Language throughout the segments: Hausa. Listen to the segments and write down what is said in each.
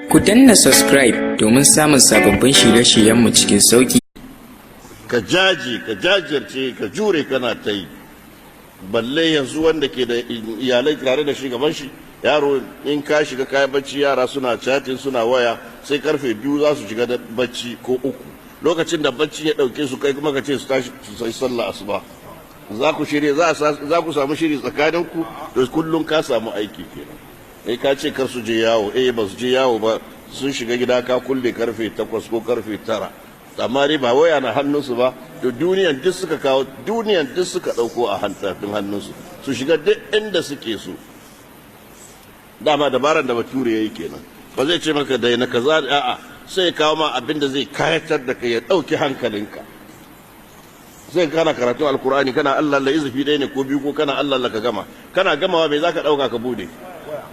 Ku danna subscribe domin samun sababbin shirye-shiryenmu cikin sauƙi. Ka jajirce, ka jure kana ta yi. Balle yanzu wanda ke da iyalai tare da shi gaban shi, yaro in ka shiga kayan bacci yara suna chatting suna waya sai karfe 2 za su shiga da bacci ko 3. Lokacin da bacci ya dauke su kai kuma ka ce su tashi su sai sallah asuba. Za ku samu shiri tsakaninku da kullum ka samu aiki kenan. Ka ce kar su je yawo, ba su je yawo ba, sun shiga gida ka kulle karfe 8 ko karfe 9. Amma dai ba waya na hannunsu ba, to duniyan duk suka kawo, duniyan duk suka dauko a hantafin hannunsu, su shiga duk inda suke so. Dama dabaran da bature yayi kenan. Ba zai ce maka dai na kaza, a'a, sai kawo ma abin da zai kayatar da kai ya dauki hankalinka. Sai kana karatu alkur'ani kana Allah Allah izifi ɗaya ne ko biyu ko kana Allah Allah ka gama. Kana gamawa me zaka dauka ka bude?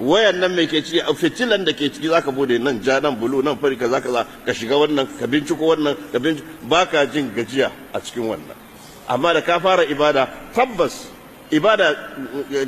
Wayan nan mai ke ciki, fitilan da ke ciki zaka bude nan ja nan bulu nan fari kaza kaza, ka shiga wannan ka binciko wannan ka binciko, baka jin gajiya a cikin wannan. Amma da ka fara ibada, tabbas ibada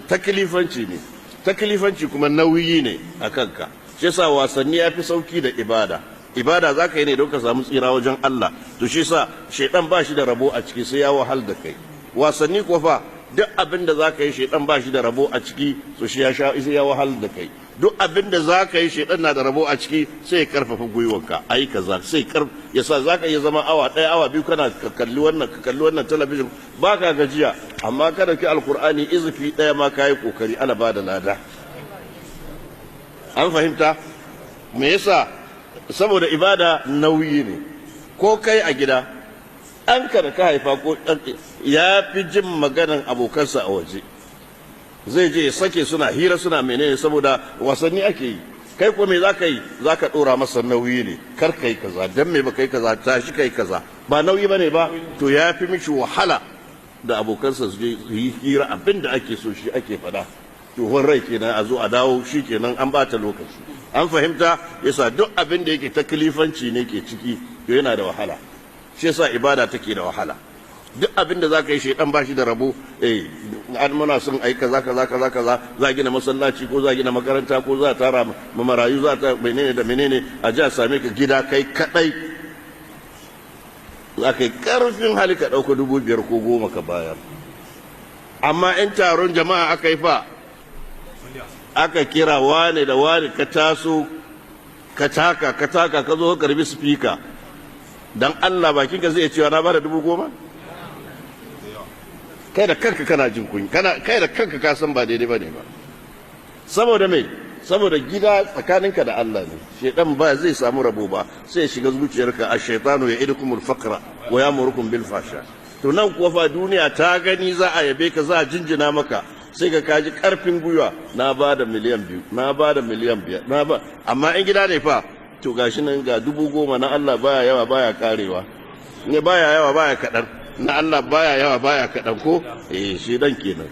taklifanci ne, taklifanci kuma nauyi ne a kanka. Shi yasa wasanni yafi sauki da ibada. Ibada za ka yi ne don ka samu tsira wajen Allah, to shi sa shaidan ba shi da rabo a ciki sai ya wahal da kai. Wasanni ko fa duk abin da za ka yi shaidan ba shi da rabo a ciki, so shi sai ya wahal da kai. Duk abin da za ka yi shaidan na da rabo a ciki sai ya karfafa gwiwanka, ayi kaza sai ya sa za ka iya zama awa ɗaya awa biyu kana ka kalli wannan talabijin ba ka gajiya, amma kada ki alkur'ani izifi ɗaya ma ka yi kokari ana ba da lada. An fahimta me yasa? Saboda ibada nauyi ne. Ko kai a gida ɗanka da ka haifa ko ya fi jin maganan abokansa a waje, zai je ya sake suna hira suna menene, saboda wasanni ake yi. Kai ko me za ka yi? Za ka ɗora masa nauyi ne, kar kai kaza, dan me ba kai kaza, tashi kai kaza, ba nauyi ba ne ba, to ya fi mishi wahala da abokansa su je yi hira, abin da ake so shi ake faɗa. Tuhon rai kenan, a zo a dawo shi kenan, an bata lokaci. An fahimta? Yasa duk abin da yake taklifanci ne ke ciki, to yana da wahala. Shi yasa ibada take da wahala. Duk abin da zaka yi shaidan bashi da rabo, an muna son ai kaza za gina masallaci ko za gina makaranta ko za tara marayu, za ta menene da menene, a ji a same ka gida kai kadai, za ka yi karfin hali ka dauka 5,000 ko 10 ka bayar. Amma in taron jama'a aka yi fa, aka kira wane da wane, ka taso ka taka ka zo ka karbi speaker, dan Allah bakinka zai cewa na bada 10,000? Kai da kanka kana jin kunya, kai da kanka ka san ba daidai bane ba. Saboda me? Saboda gida tsakaninka da Allah ne. Shedan ba zai samu rabo ba, sai ya shiga zuciyarka, ash-shaytanu ya'idukumul faqra wa ya'murukum bil fahsha. To nan kuwa fa duniya ta gani za a yabe ka, za a jinjina maka, sai ka kaji karfin gwiwa, na ba da miliyan 2, na ba da miliyan 5, amma in gida ne fa, to gashi nan ga 10,000 na Allah baya yawa baya karewa, ne baya yawa baya kadan, na Allah baya yawa baya kadan ko shi dan kenan.